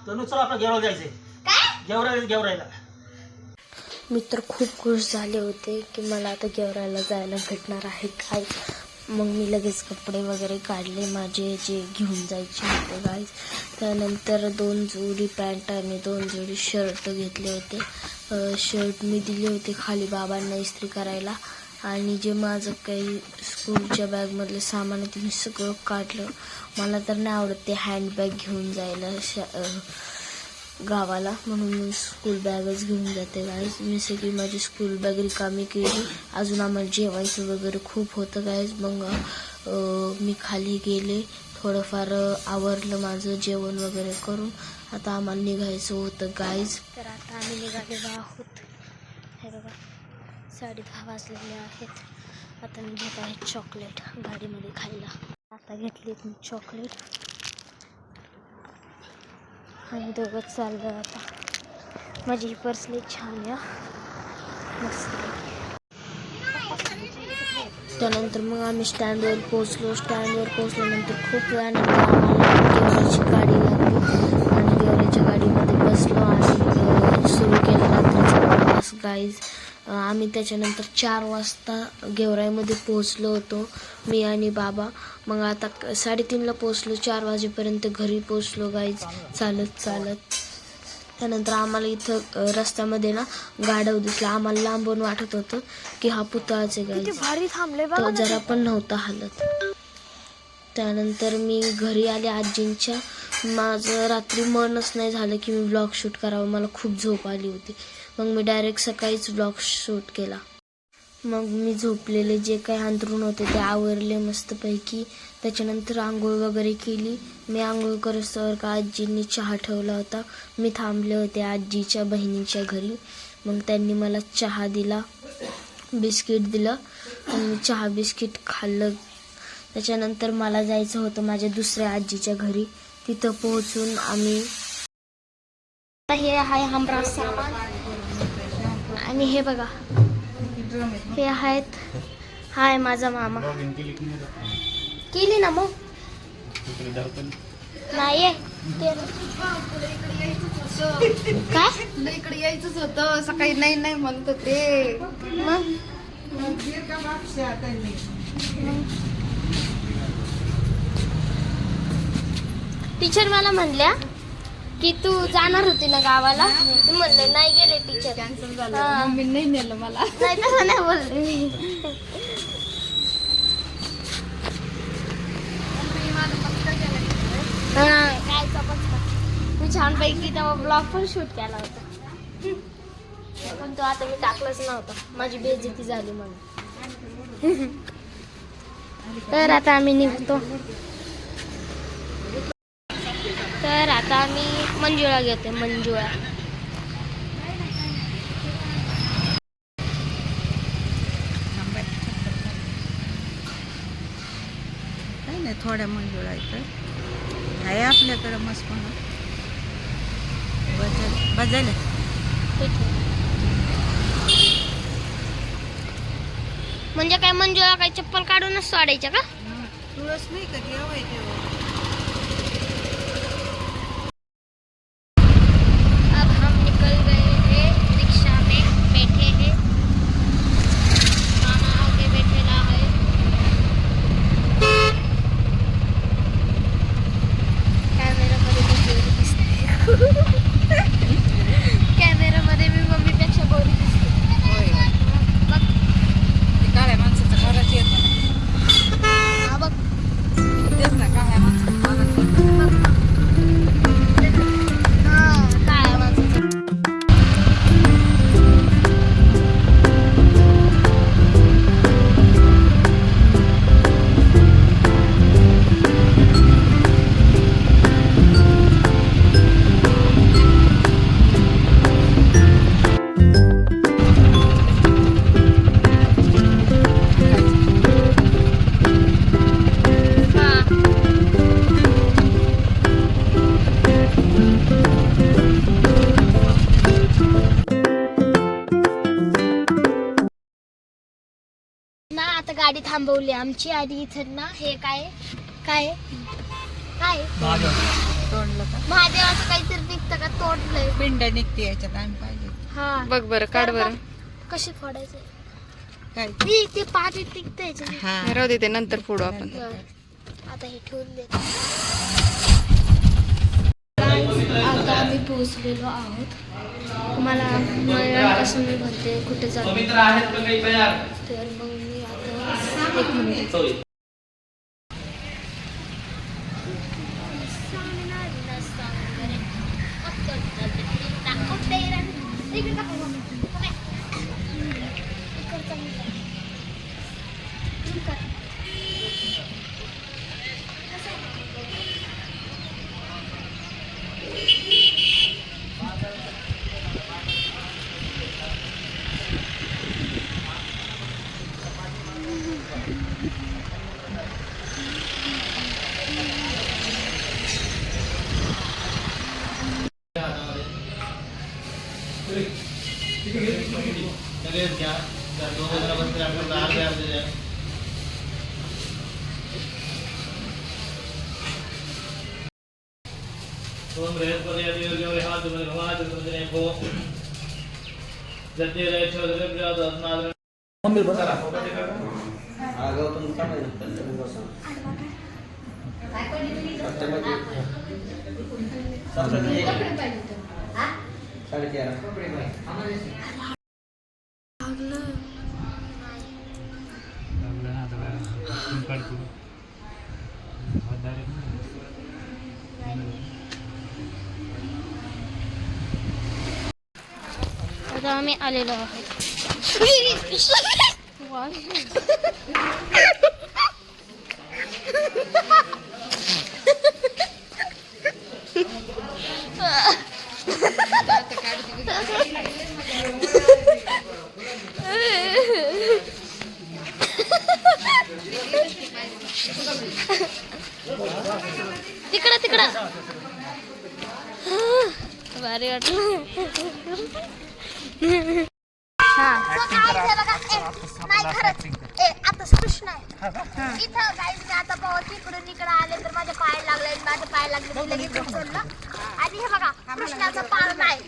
तर चला आपलं गेवरायला जायचंय. काय गेवरायला मी तर खूप खुश झाले होते की मला आता गेवरायला जायला भेटणार आहे काय. मग मी लगेच कपडे वगैरे काढले माझे जे घेऊन जायचे होते गाईज. त्यानंतर 2 जोडी पॅन्ट आणि 2 जोडी शर्ट घेतले होते. शर्ट मी दिले होते खाली बाबांना इस्त्री करायला. आणि जे माझं काही स्कूलच्या बॅगमधलं सामान आहे ते मी सगळं काढलं. मला तर नाही आवडत ते हँडबॅग घेऊन जायला गावाला, म्हणून मी स्कूल बॅगच घेऊन जाते गाईज. मी सगळी माझी स्कूल बॅग रिकामी केली. अजून आम्हाला जेवायचं वगैरे खूप होतं गाईज. मग मी खाली गेले, थोडंफार आवरलं माझं जेवण वगैरे करून. आता आम्हाला निघायचं होतं गाईज. तर आता आम्ही निघालेलो आहोत. हे बघा 10:30 वाजलेले आहेत. आता मी घेत आहे चॉकलेट गाडीमध्ये खायला. आता घेतलीत मी चॉकलेट आणि दोघंच चाललो आता. माझी ही पर्स लई छान आहे मस्त. त्यानंतर मग आम्ही स्टँडवर पोचलो. स्टँडवर पोचल्यानंतर खूप वेळानंतर आम्हाला गेवराची गाडी लागली आणि गेवराच्या गाडीमध्ये बसलो आणि सुरू केला रात्रीचा प्रवास गाईज. आम्ही त्याच्यानंतर 4 वाजता गेवराईमध्ये पोचलो होतो मी आणि बाबा. मग आता 3:30ला पोचलो. 4 वाजेपर्यंत घरी पोचलो गाईज चालत. त्यानंतर आम्हाला इथं रस्त्यामध्ये ना गाढव दिसला. आम्हाला लांबून वाटत होतं की हा पुतळाचे गाईज, भारी थांबले तो जरा पण नव्हता हालत. त्यानंतर मी घरी आले आजींच्या. माझं रात्री मनच नाही झालं की मी व्लॉग शूट करावं, मला खूप झोप आली होती. मग मी डायरेक्ट सकाळीच व्लॉग शूट केला. मग मी झोपलेले जे काही अंथरूण होते ते आवरले मस्तपैकी. त्याच्यानंतर आंघोळ वगैरे केली. मी आंघोळ करोस्तवर का आजींनी चहा ठेवला होता. मी थांबले होते आजीच्या बहिणीच्या घरी. मग त्यांनी मला चहा दिला, बिस्किट दिलं आणि मी चहा बिस्किट खाल्लं. त्याच्यानंतर मला जायचं होतं माझ्या दुसऱ्या आजीच्या घरी. तिथं पोहोचून आम्ही हे आहे आमचा सामान आणि हे बघा हे आहेत. हाय माझा मामा. केली ना मग नाही काय इकडे यायचंच होतं सकाळी. नाही म्हणत होते. मग टीचर मला म्हणल्या की तू जाणार होती ना गावाला. मी म्हणले नाही गेले टीचर, कॅन्सल झालं. मम्मी नाही नेलं मला. नाही तसं नाही बोलले मी. काय चपचका. मी छानपैकी तेव्हा ब्लॉग पण शूट केला होता, पण तो आता मी टाकलाच नव्हता. माझी बेइज्जती झाली म्हणून. तर आता आम्ही निघतो. तर आता आम्ही मंजुळा घेते. मंजुळा काही नाही, थोड्या मंजुळा इथं आहे आपल्याकडं मस्त म्हणून बजायला. म्हणजे काय मंजुळा काय चप्पल काढूनच सोडायच्या का? तुळस नाही का देव आहे तेव्हा. अब हम निकल गए हैं, रिक्शा में बैठे हैं. मामा आगे बैठेला है. कॅमेरामध्ये मी गोरी दिसते. कॅमेरामध्ये मी मम्मीपेक्षा गोरी दिसते. बघ काळ्या माणसाचं खरंच येत ना. हा बघ तेच ना, काळ्या माणसाचं खरंच येत. हा काळ्या माणसाचं. ना आता गाडी थांबवली आमची आणि इथं ना हे काय काय काय बाग. तोंड तोडलं का महादेवाचं काहीतरी निघतं का तोडलंय पिंड निघते याच्यात आम्ही पाहिजे हा बघ बरं काढ बरं कशी फोडायचं काय ते पाठी टिकतं याच्यात. हा राहू दे ते नंतर फोडू आपण आता हे ठेवून दे. आता आम्ही पोहोचलेलो आहोत. मला मळ्यापासून मी म्हणते कुठे जातो तर मग मी आता 1 मिनिट मम्मी बघा आता आम्ही आलेलो आहोत. तिकडं भारी वाटलं. आता कृष्ण आहे इथं गाईज आता पाव तिकडून इकडे आले तर माझ्या पाय लागले लगेच उचललं आणि हे बघा कृष्णाचा पाळणा आहे.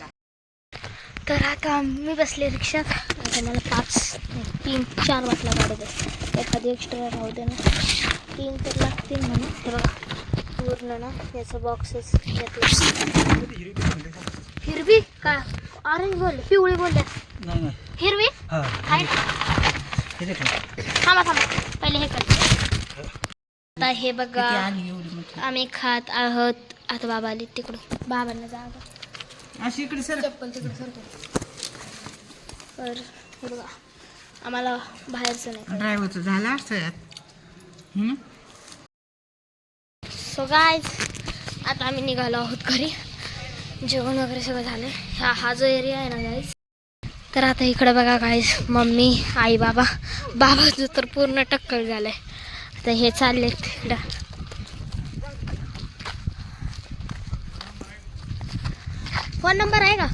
तर आता मी बसले रिक्षात. आता मला 3-4 वाटला गाडीत एखादी एक्स्ट्रा राहू दे ना 3 तर लागतील म्हणून. हे बघा पूर्ण ना याचं बॉक्सेस घेतलं. हिरवी का ऑरेंज बोलले पिवळी बोलले हिरवी थांबा पहिले हे कर. आता हे बघा आम्ही खात आहोत. आता बाबा आले तिकडून बाबांना जागा अशी इकडे सर चप्पल तिकडे सरतो. तर हे बघा आम्हाला बाहेरचं नाही. ड्रायव्हरचं झालं असं. सो गाईज आता आम्ही निघालो आहोत घरी. जेवण वगैरे सगळं झालं. हा जो एरिया आहे ना गाईज तर आता इकडे बघा गाईज मम्मी आई बाबाचं तर पूर्ण टक्कल झालं आहे. आता हे चालले तिकडं. फोन नंबर आहे का?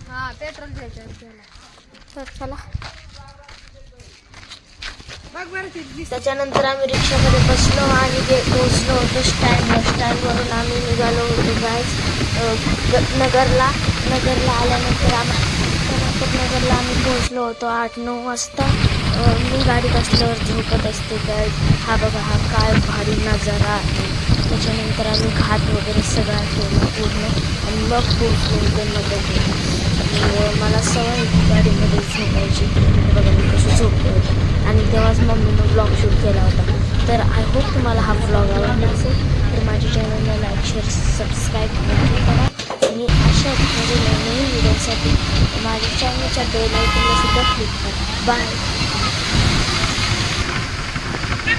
हां पेट्रोल घ्यायचं तर चला. त्याच्यानंतर आम्ही रिक्षामध्ये बसलो आणि पोहोचलो होतो स्टँडवरून आम्ही निघालो होतो गाईज नगरला आल्यानंतर नगरला आम्ही पोहोचलो होतो 8-9 वाजता. मी गाडीत असल्यावर झोपत असते गाईज. हा बघा हा काय भारी नजारा आहे. त्याच्यानंतर आम्ही घाट वगैरे सगळा केला पूर्ण आणि मग पोहोचलो होतो नगरला. आणि मला सवय होती गाडीमध्ये झोपायची. बघा मी कसं झोपले होते आणि तेव्हाच मम्मीनं ब्लॉग शूट केला होता. तर आय होप तुम्हाला हा ब्लॉग आवडला असेल तर माझ्या चॅनलला लाईक शेअर सबस्क्राईब नक्की करा. आणि अशा नवीन व्हिडिओसाठी माझ्या चॅनलच्या बेल आयकॉनला सुद्धा क्लिक करा. बाय.